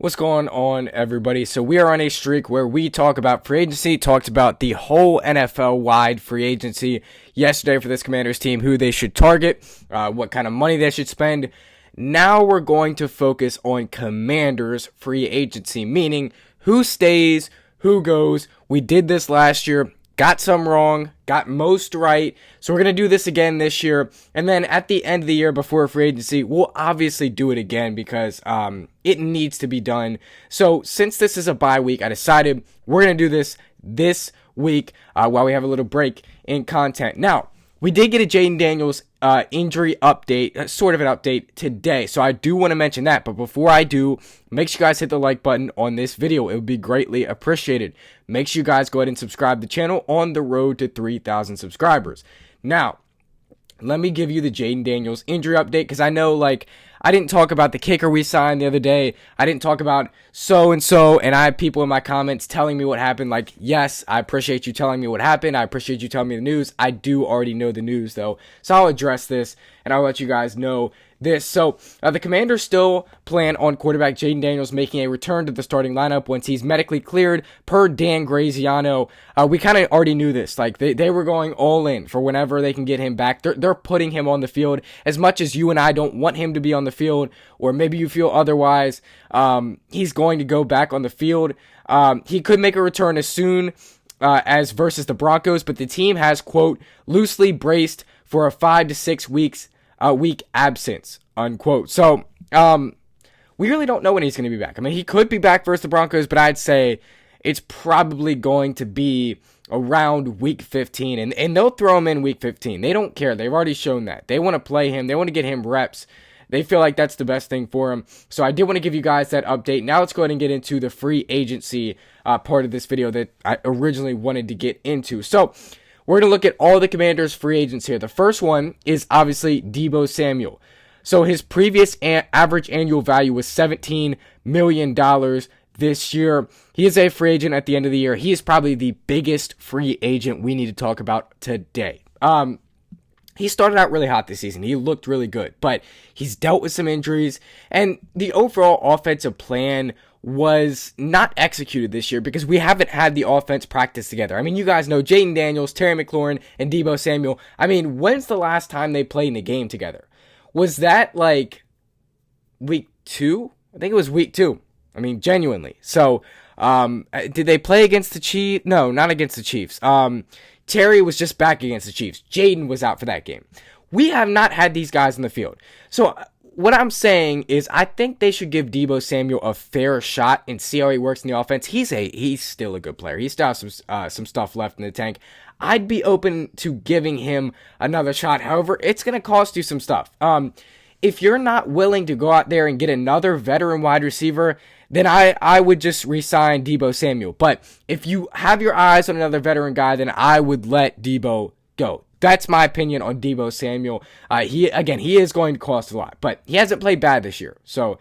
What's going on, everybody? So we are on a streak where we talk about free agency, talked about the whole NFL-wide free agency yesterday for this Commanders team, who they should target, what kind of money they should spend. Now we're going to focus on Commanders free agency, meaning who stays, who goes. We did this last year. Got some wrong, got most right. So we're going to do this again this year. And then at the end of the year before free agency, we'll obviously do it again because it needs to be done. So since this is a bye week, I decided we're going to do this week while we have a little break in content. Now, we did get a Jaden Daniels injury update, sort of an update today. So I do want to mention that. But before I do, make sure you guys hit the like button on this video. It would be greatly appreciated. Make sure you guys go ahead and subscribe to the channel on the road to 3,000 subscribers. Now, let me give you the Jaden Daniels injury update because I know, I didn't talk about the kicker we signed the other day. I didn't talk about so-and-so, and I have people in my comments telling me what happened. Yes, I appreciate you telling me what happened. I appreciate you telling me the news. I do already know the news, though, so I'll address this, and I'll let you guys know this. So, the Commanders still plan on quarterback Jaden Daniels making a return to the starting lineup once he's medically cleared, per Dan Graziano. We kind of already knew this. They were going all in for whenever they can get him back. They're putting him on the field. As much as you and I don't want him to be on the field, or maybe you feel otherwise, he's going to go back on the field. He could make a return as soon as versus the Broncos, but the team has, quote, loosely braced for a 5 to 6 week absence, unquote. So, we really don't know when he's going to be back. I mean, he could be back versus the Broncos, but I'd say it's probably going to be around week 15, and they'll throw him in week 15. They don't care. They've already shown that. They want to play him. They want to get him reps. They feel like that's the best thing for him. So I did want to give you guys that update. Now let's go ahead and get into the free agency part of this video that I originally wanted to get into. So we're going to look at all the Commanders' free agents here. The first one is obviously Deebo Samuel. So his previous average annual value was $17 million this year. He is a free agent at the end of the year. He is probably the biggest free agent we need to talk about today. He started out really hot this season. He looked really good, but he's dealt with some injuries, and the overall offensive plan was not executed this year because we haven't had the offense practice together. I mean, you guys know Jaden Daniels, Terry McLaurin, and Deebo Samuel. I mean, when's the last time they played in a game together? Was that week 2? I think it was week 2. I mean, genuinely. So, did they play against the Chiefs? No, not against the Chiefs. Terry was just back against the Chiefs. Jaden was out for that game. We have not had these guys in the field. So what I'm saying is I think they should give Deebo Samuel a fair shot and see how he works in the offense. He's still a good player. He still has some stuff left in the tank. I'd be open to giving him another shot. However, it's going to cost you some stuff. If you're not willing to go out there and get another veteran wide receiver, then I would just re-sign Deebo Samuel. But if you have your eyes on another veteran guy, then I would let Deebo go. That's my opinion on Deebo Samuel. He is going to cost a lot, but he hasn't played bad this year. So,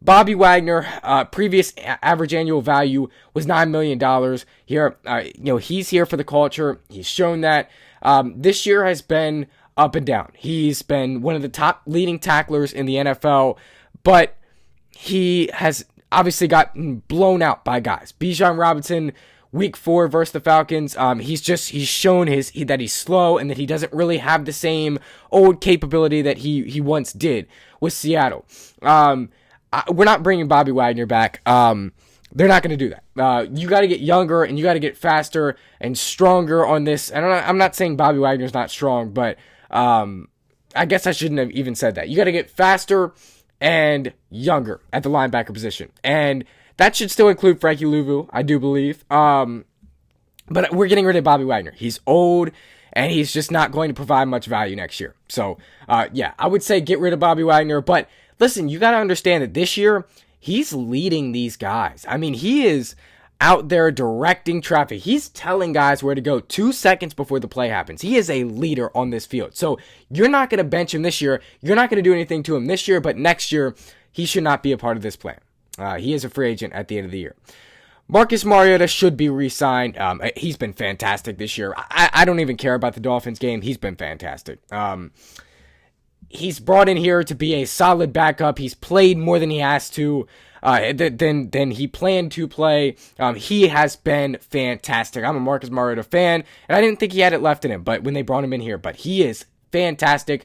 Bobby Wagner, previous average annual value was $9 million. Here, he's here for the culture. He's shown that. This year has been up and down. He's been one of the top leading tacklers in the NFL, but he has obviously gotten blown out by guys. Bijan Robinson, week 4 versus the Falcons, he's shown that he's slow and that he doesn't really have the same old capability that he once did with Seattle. We're not bringing Bobby Wagner back. They're not going to do that. You got to get younger and you got to get faster and stronger on this. And I'm not saying Bobby Wagner's not strong, but I guess I shouldn't have even said that. You got to get faster and younger at the linebacker position. And that should still include Frankie Louvu, I do believe. But we're getting rid of Bobby Wagner. He's old, and he's just not going to provide much value next year. So, I would say get rid of Bobby Wagner. But listen, you got to understand that this year, he's leading these guys. I mean, he is out there directing traffic. He's telling guys where to go 2 seconds before the play happens. He is a leader on this field. So you're not going to bench him this year. You're not going to do anything to him this year, but next year, he should not be a part of this plan. He is a free agent at the end of the year. Marcus Mariota should be re-signed. He's been fantastic this year. I don't even care about the Dolphins game. He's been fantastic. He's brought in here to be a solid backup. He's played more than he has to. than he planned to play. He has been fantastic. I'm a Marcus Mariota fan, and I didn't think he had it left in him, but when they brought him in here, but he is fantastic.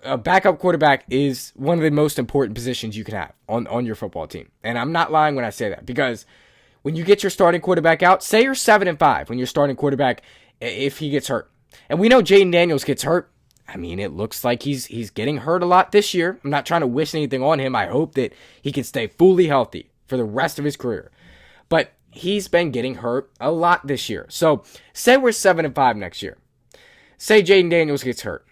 A backup quarterback is one of the most important positions you can have on your football team. And I'm not lying when I say that, because when you get your starting quarterback out, say you're 7-5 when your starting quarterback, if he gets hurt. And we know Jaden Daniels gets hurt. I mean, it looks like he's getting hurt a lot this year. I'm not trying to wish anything on him. I hope that he can stay fully healthy for the rest of his career. But he's been getting hurt a lot this year. So say we're 7-5 next year. Say Jaden Daniels gets hurt.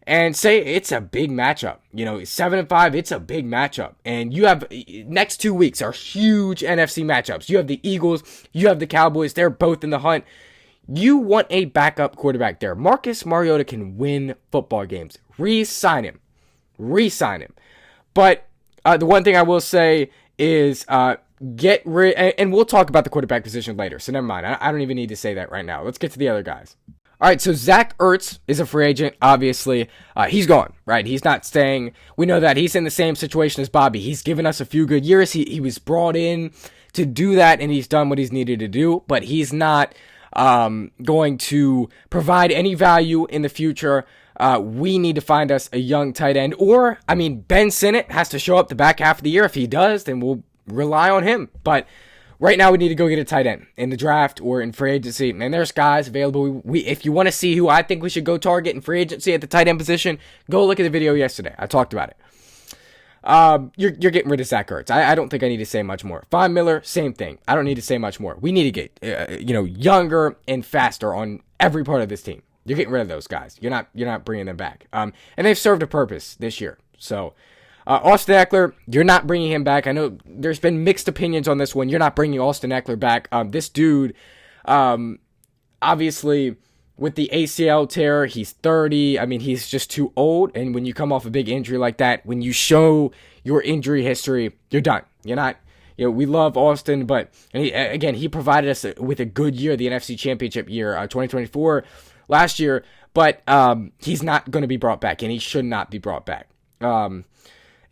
And say it's a big matchup. 7-5, it's a big matchup. And you have, next 2 weeks are huge NFC matchups. You have the Eagles, you have the Cowboys. They're both in the hunt. You want a backup quarterback there. Marcus Mariota can win football games. Re-sign him. But the one thing I will say is get rid, and we'll talk about the quarterback position later, so never mind. I don't even need to say that right now. Let's get to the other guys. All right, so Zach Ertz is a free agent, obviously. He's gone, right? He's not staying. We know that. He's in the same situation as Bobby. He's given us a few good years. He was brought in to do that, and he's done what he's needed to do, but he's not going to provide any value in the future. We need to find us a young tight end, or, Ben Sinnott has to show up the back half of the year. If he does, then we'll rely on him. But right now, we need to go get a tight end in the draft or in free agency. And there's guys available. If you want to see who I think we should go target in free agency at the tight end position, go look at the video yesterday. I talked about it. You're getting rid of Zach Ertz. I don't think I need to say much more. Von Miller, same thing. I don't need to say much more. We need to get younger and faster on every part of this team. You're getting rid of those guys. You're not bringing them back. And they've served a purpose this year. So. Austin Eckler, you're not bringing him back. I know there's been mixed opinions on this one. You're not bringing Austin Eckler back. This dude, obviously, with the ACL tear, he's 30. He's just too old. And when you come off a big injury like that, when you show your injury history, you're done. You're not. We love Austin, but he provided us with a good year, the NFC Championship year, 2024 last year. But he's not going to be brought back, and he should not be brought back.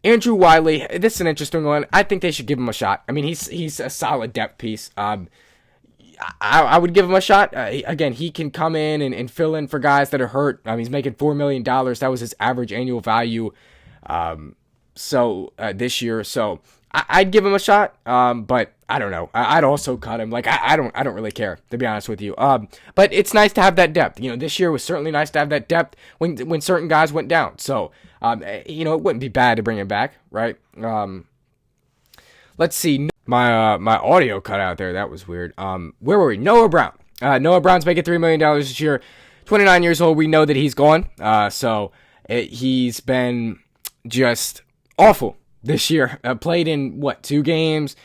Andrew Wiley, this is an interesting one. I think they should give him a shot. He's a solid depth piece. I would give him a shot. Again, he can come in and fill in for guys that are hurt. He's making $4 million. That was his average annual value this year. So I'd give him a shot, but I don't know. I'd also cut him. I don't really care, to be honest with you. But it's nice to have that depth. This year was certainly nice to have that depth when certain guys went down. So, it wouldn't be bad to bring him back, right? Let's see. My audio cut out there. That was weird. Where were we? Noah Brown. Noah Brown's making $3 million this year. 29 years old. We know that he's gone. He's been just awful this year. Played in, 2 games?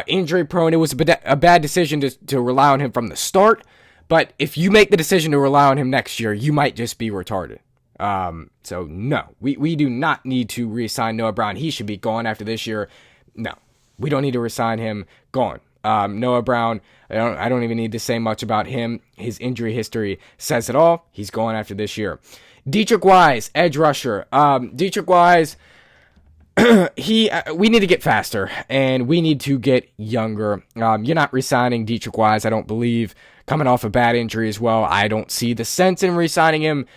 Injury prone. It was a bad decision to rely on him from the start. But if you make the decision to rely on him next year, you might just be retarded. So no, we do not need to re-sign Noah Brown. He should be gone after this year. No, we don't need to re-sign him. Gone. Noah Brown, I don't even need to say much about him. His injury history says it all. He's gone after this year. Dietrich Wise, edge rusher. Dietrich Wise, we need to get faster, and we need to get younger. You're not re-signing Dietrich Wise, I don't believe. Coming off a bad injury as well. I don't see the sense in re-signing him.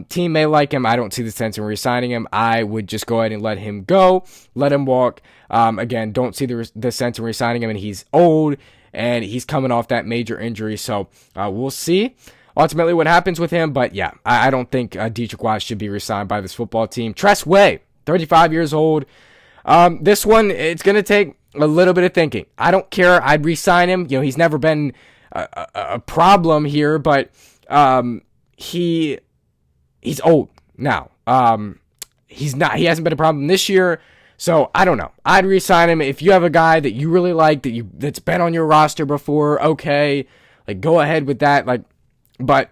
Team may like him. I don't see the sense in re-signing him. I would just go ahead and let him go. Let him walk. Again, don't see the sense in re-signing him, and he's old, and he's coming off that major injury. So we'll see ultimately what happens with him. But yeah, I don't think Dietrich Wise should be re-signed by this football team. Tress Way, 35 years old. This one, it's going to take a little bit of thinking. I don't care. I'd re-sign him. He's never been a problem here, but he's old now. He hasn't been a problem this year, so I don't know. I'd re-sign him. If you have a guy that you really like, that's been on your roster before, okay, go ahead with that. But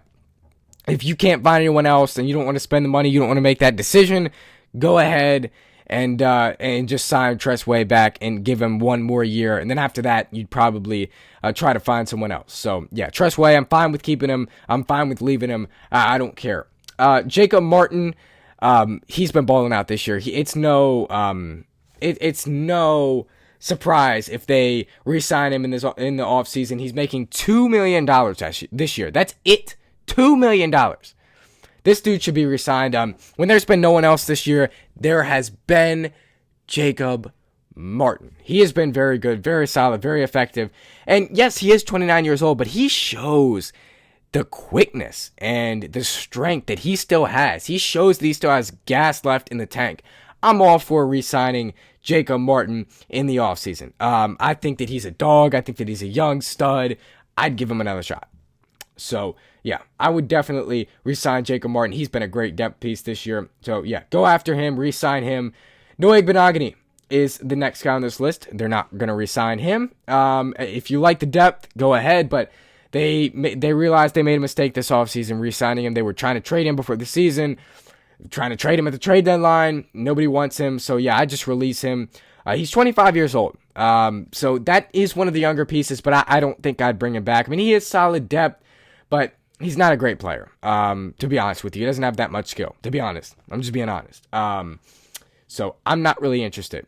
if you can't find anyone else and you don't want to spend the money, you don't want to make that decision, go ahead and just sign Tress Way back and give him one more year. And then after that, you'd probably try to find someone else. So, yeah, Tress Way, I'm fine with keeping him. I'm fine with leaving him. I don't care. Jacob Martin, he's been balling out this year. It's no surprised if they re-sign him in the offseason. He's making $2 million this year. That's it. $2 million. This dude should be re-signed. When there's been no one else this year, there has been Jacob Martin. He has been very good, very solid, very effective. And yes, he is 29 years old, but he shows the quickness and the strength that he still has. He shows that he still has gas left in the tank. I'm all for re-signing Jacob Martin in the offseason. I think that he's a dog. I think that he's a young stud. I'd give him another shot. So, yeah, I would definitely re-sign Jacob Martin. He's been a great depth piece this year. So, yeah, go after him, re-sign him. Noah Benogany is the next guy on this list. They're not going to re-sign him. If you like the depth, go ahead, but they realized they made a mistake this offseason re-signing him. They were trying to trade him before the season, trying to trade him at the trade deadline. Nobody wants him, so yeah, I just release him. He's 25 years old, so that is one of the younger pieces, but I don't think I'd bring him back. I mean, he is solid depth, but he's not a great player, to be honest with you. He doesn't have that much skill, to be honest. I'm just being honest. So I'm not really interested.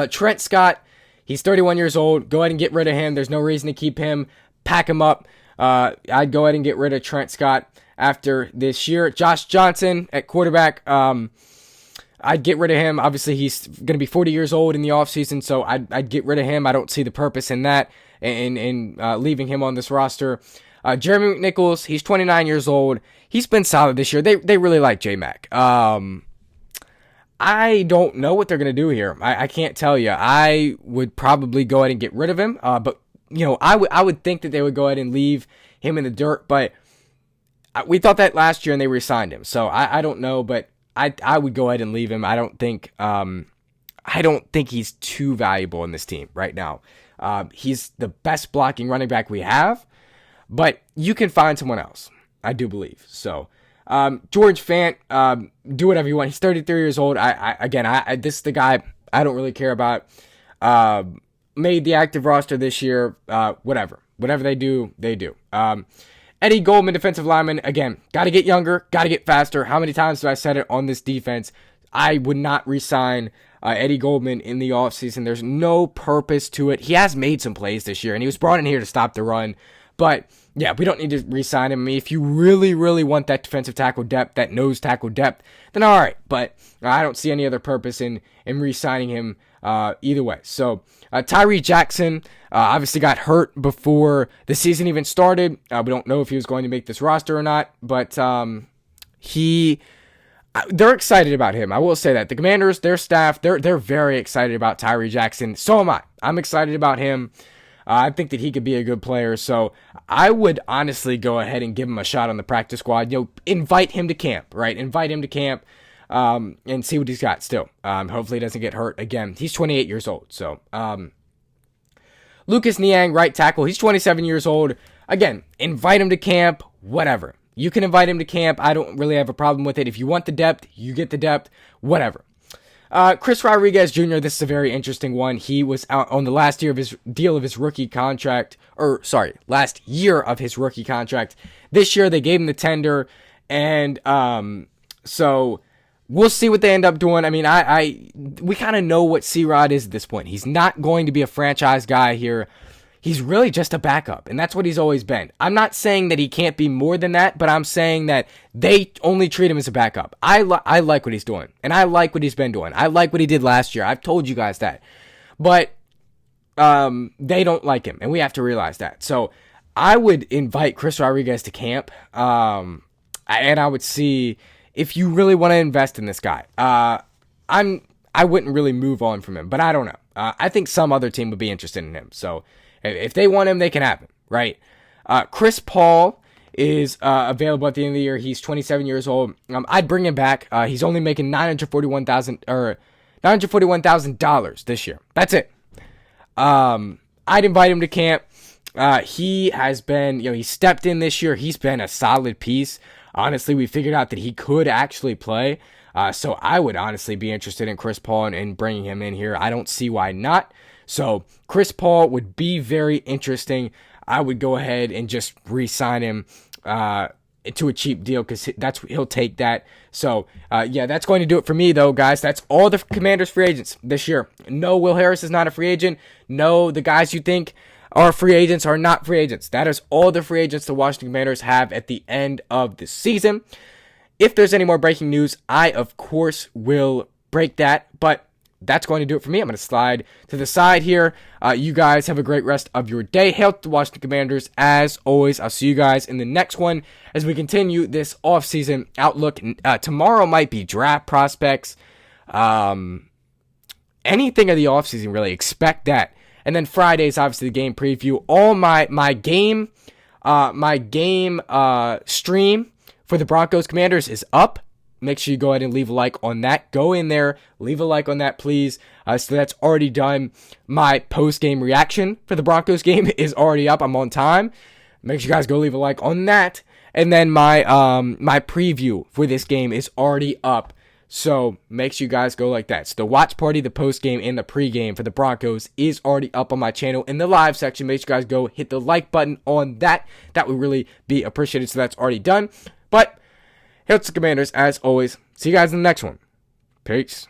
Trent Scott, he's 31 years old. Go ahead and get rid of him. There's no reason to keep him. Pack him up. I'd go ahead and get rid of Trent Scott after this year. Josh Johnson at quarterback. I'd get rid of him. Obviously, he's going to be 40 years old in the offseason, so I'd get rid of him. I don't see the purpose in that and leaving him on this roster. Jeremy McNichols, he's 29 years old. He's been solid this year. They really like J-Mac. I don't know what they're going to do here. I can't tell you. I would probably go ahead and get rid of him. But, you know, I would think that they would go ahead and leave him in the dirt. But we thought that last year and they re-signed him. So I don't know, but I would go ahead and leave him. I don't think he's too valuable in this team right now. He's the best blocking running back we have. But you can find someone else, I do believe. So, George Fant, do whatever you want. He's 33 years old. This is the guy I don't really care about. Made the active roster this year. Whatever they do, they do. Eddie Goldman, defensive lineman. Again, got to get younger, got to get faster. How many times have I said it on this defense? I would not re-sign Eddie Goldman in the offseason. There's no purpose to it. He has made some plays this year, and he was brought in here to stop the run. But, yeah, we don't need to re-sign him. I mean, if you really, really want that defensive tackle depth, that nose tackle depth, then all right. But I don't see any other purpose in re-signing him either way. So, Tyree Jackson obviously got hurt before the season even started. We don't know if he was going to make this roster or not. But they're excited about him. I will say that. The Commanders, their staff, they're very excited about Tyree Jackson. So am I. I'm excited about him. I think that he could be a good player, so I would honestly go ahead and give him a shot on the practice squad. You know, invite him to camp, right? Invite him to camp and see what he's got still. Hopefully he doesn't get hurt again. He's 28 years old, so Lucas Niang, right tackle. He's 27 years old. Again, invite him to camp, whatever. You can invite him to camp. I don't really have a problem with it. If you want the depth, you get the depth, whatever. Chris Rodriguez Jr., this is a very interesting one. He was out on the last year of his deal of his rookie contract, last year of his rookie contract. This year they gave him the tender, and so we'll see what they end up doing. I mean, we kind of know what C-Rod is at this point. He's not going to be a franchise guy here. He's really just a backup, and that's what he's always been. I'm not saying that he can't be more than that, but I'm saying that they only treat him as a backup. I like what he's doing, and I like what he's been doing. I like what he did last year. I've told you guys that. But they don't like him, and we have to realize that. So I would invite Chris Rodriguez to camp, and I would see if you really want to invest in this guy. I wouldn't really move on from him, but I don't know. I think some other team would be interested in him, so if they want him, they can have him, right? Chris Paul is available at the end of the year. He's 27 years old. I'd bring him back. He's only making $941,000 this year. That's it. I'd invite him to camp. He has been, he stepped in this year. He's been a solid piece. Honestly, we figured out that he could actually play. So I would honestly be interested in Chris Paul and bringing him in here. I don't see why not. So Chris Paul would be very interesting. I would go ahead and just re-sign him to a cheap deal because he'll take that. So, yeah, that's going to do it for me, though, guys. That's all the Commanders free agents this year. No, Will Harris is not a free agent. No, the guys you think are free agents are not free agents. That is all the free agents the Washington Commanders have at the end of the season. If there's any more breaking news, I, of course, will break that. But that's going to do it for me. I'm going to slide to the side here. You guys have a great rest of your day. Hail to the Washington Commanders. As always, I'll see you guys in the next one as we continue this offseason outlook. Tomorrow might be draft prospects. Anything of the offseason, really. Expect that. And then Friday is obviously the game preview. All my game stream for the Broncos Commanders is up. Make sure you go ahead and leave a like on that. Go in there, leave a like on that, please. So that's already done. My post-game reaction for the Broncos game is already up. I'm on time. Make sure you guys go leave a like on that. And then my preview for this game is already up. So make sure you guys go like that. So the watch party, the post-game, and the pre-game for the Broncos is already up on my channel in the live section. Make sure you guys go hit the like button on that. That would really be appreciated. So that's already done. But hail to the Commanders, as always. See you guys in the next one. Peace.